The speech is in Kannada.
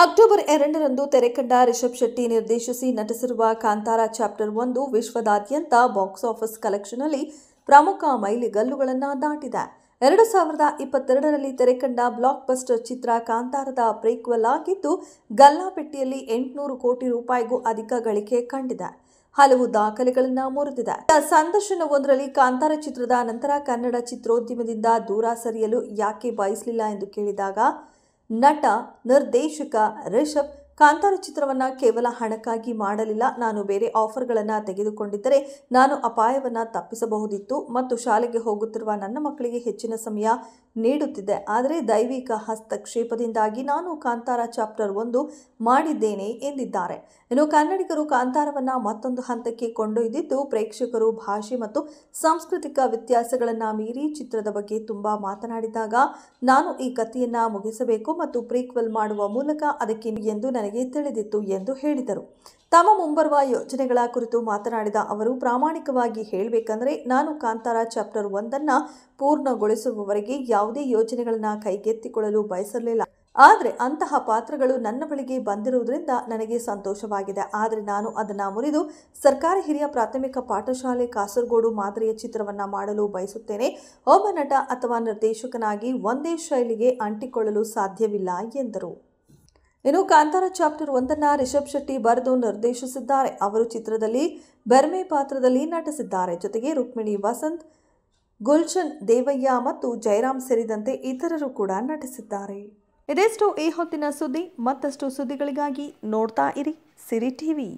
ಅಕ್ಟೋಬರ್ 2ರಂದು ತೆರೆಕಂಡ ರಿಷಬ್ ಶೆಟ್ಟಿ ನಿರ್ದೇಶಿಸಿ ನಟಿಸಿರುವ ಕಾಂತಾರ ಚಾಪ್ಟರ್ 1 ವಿಶ್ವದಾದ್ಯಂತ ಬಾಕ್ಸ್ ಆಫೀಸ್ ಕಲೆಕ್ಷನ್ನಲ್ಲಿ ಪ್ರಮುಖ ಮೈಲಿಗಲ್ಲುಗಳನ್ನು ದಾಟಿದೆ. 2022ರಲ್ಲಿ ತೆರೆಕಂಡ ಬ್ಲಾಕ್ ಬಸ್ಟರ್ ಚಿತ್ರ ಕಾಂತಾರದ ಪ್ರೀಕ್ವೆಲ್ ಆಗಿದ್ದು, ಗಲ್ಲಾಪೆಟ್ಟಿಯಲ್ಲಿ 800 ಕೋಟಿ ರೂಪಾಯಿಗೂ ಅಧಿಕ ಗಳಿಕೆ ಕಂಡಿದೆ. ಹಲವು ದಾಖಲೆಗಳನ್ನು ಮುರಿದಿದೆ. ಸಂದರ್ಶನವೊಂದರಲ್ಲಿ ಕಾಂತಾರ ಚಿತ್ರದ ನಂತರ ಕನ್ನಡ ಚಿತ್ರೋದ್ಯಮದಿಂದ ದೂರ ಸರಿಯಲು ಯಾಕೆ ಬಯಸಲಿಲ್ಲ ಎಂದು ಕೇಳಿದಾಗ, ನಟ ನಿರ್ದೇಶಕ ರಿಷಬ್ ಕಾಂತಾರ ಚಿತ್ರವನ್ನು ಕೇವಲ ಹಣಕ್ಕಾಗಿ ಮಾಡಲಿಲ್ಲ. ನಾನು ಬೇರೆ ಆಫರ್ಗಳನ್ನು ತೆಗೆದುಕೊಂಡಿದ್ದರೆ ನಾನು ಅಪಾಯವನ್ನು ತಪ್ಪಿಸಬಹುದಿತ್ತು ಮತ್ತು ಶಾಲೆಗೆ ಹೋಗುತ್ತಿರುವ ನನ್ನ ಮಕ್ಕಳಿಗೆ ಹೆಚ್ಚಿನ ಸಮಯ ನೀಡುತ್ತಿದ್ದೆ. ಆದರೆ ದೈವಿಕ ಹಸ್ತಕ್ಷೇಪದಿಂದಾಗಿ ನಾನು ಕಾಂತಾರ ಚಾಪ್ಟರ್ 1 ಮಾಡಿದ್ದೇನೆ ಎಂದಿದ್ದಾರೆ. ಇನ್ನು ಕನ್ನಡಿಗರು ಕಾಂತಾರವನ್ನು ಮತ್ತೊಂದು ಹಂತಕ್ಕೆ ಕೊಂಡೊಯ್ದಿದ್ದು, ಪ್ರೇಕ್ಷಕರು ಭಾಷೆ ಮತ್ತು ಸಾಂಸ್ಕೃತಿಕ ವ್ಯತ್ಯಾಸಗಳನ್ನು ಮೀರಿ ಚಿತ್ರದ ಬಗ್ಗೆ ತುಂಬಾ ಮಾತನಾಡಿದಾಗ, ನಾನು ಈ ಕಥೆಯನ್ನು ಮುಗಿಸಬೇಕು ಮತ್ತು ಪ್ರೀಕ್ವೆಲ್ ಮಾಡುವ ಮೂಲಕ ಅದಕ್ಕೆ ಎಂದು ನನಗೆ ತಿಳಿದಿತ್ತು ಎಂದು ಹೇಳಿದರು. ತಮ್ಮ ಮುಂಬರುವ ಯೋಜನೆಗಳ ಕುರಿತು ಮಾತನಾಡಿದ ಅವರು, ಪ್ರಾಮಾಣಿಕವಾಗಿ ಹೇಳಬೇಕೆಂದರೆ ನಾನು ಕಾಂತಾರ ಚಾಪ್ಟರ್ 1 ಪೂರ್ಣಗೊಳಿಸುವವರೆಗೆ ಯಾವುದೇ ಯೋಜನೆಗಳನ್ನು ಕೈಗೆತ್ತಿಕೊಳ್ಳಲು ಬಯಸಲಿಲ್ಲ. ಆದರೆ ಅಂತಹ ಪಾತ್ರಗಳು ನನ್ನ ಬಳಿಗೆ ಬಂದಿರುವುದರಿಂದ ನನಗೆ ಸಂತೋಷವಾಗಿದೆ. ಆದರೆ ನಾನು ಅದನ್ನು ಮುರಿದು ಸರ್ಕಾರಿ ಹಿರಿಯ ಪ್ರಾಥಮಿಕ ಪಾಠಶಾಲೆ ಕಾಸರಗೋಡು ಮಾದರಿಯ ಚಿತ್ರವನ್ನು ಮಾಡಲು ಬಯಸುತ್ತೇನೆ. ಒಬ್ಬ ನಟ ಅಥವಾ ನಿರ್ದೇಶಕನಾಗಿ ಒಂದೇ ಶೈಲಿಗೆ ಅಂಟಿಕೊಳ್ಳಲು ಸಾಧ್ಯವಿಲ್ಲ ಎಂದರು. ಇನ್ನು ಕಾಂತಾರ ಚಾಪ್ಟರ್ 1 ರಿಷಬ್ ಶೆಟ್ಟಿ ಬರೆದು ನಿರ್ದೇಶಿಸಿದ್ದಾರೆ. ಅವರು ಚಿತ್ರದಲ್ಲಿ ಬೆರ್ಮೆ ಪಾತ್ರದಲ್ಲಿ ನಟಿಸಿದ್ದಾರೆ. ಜೊತೆಗೆ ರುಕ್ಮಿಣಿ ವಸಂತ್, ಗುಲ್ಶನ್ ದೇವಯ್ಯ ಮತ್ತು ಜಯರಾಮ್ ಸೇರಿದಂತೆ ಇತರರು ಕೂಡ ನಟಿಸಿದ್ದಾರೆ. ಇದೆಷ್ಟು ಈ ಹೊತ್ತಿನ ಸುದ್ದಿ. ಮತ್ತಷ್ಟು ಸುದ್ದಿಗಳಿಗಾಗಿ ನೋಡ್ತಾ ಇರಿ ಸಿರಿ ಟಿವಿ.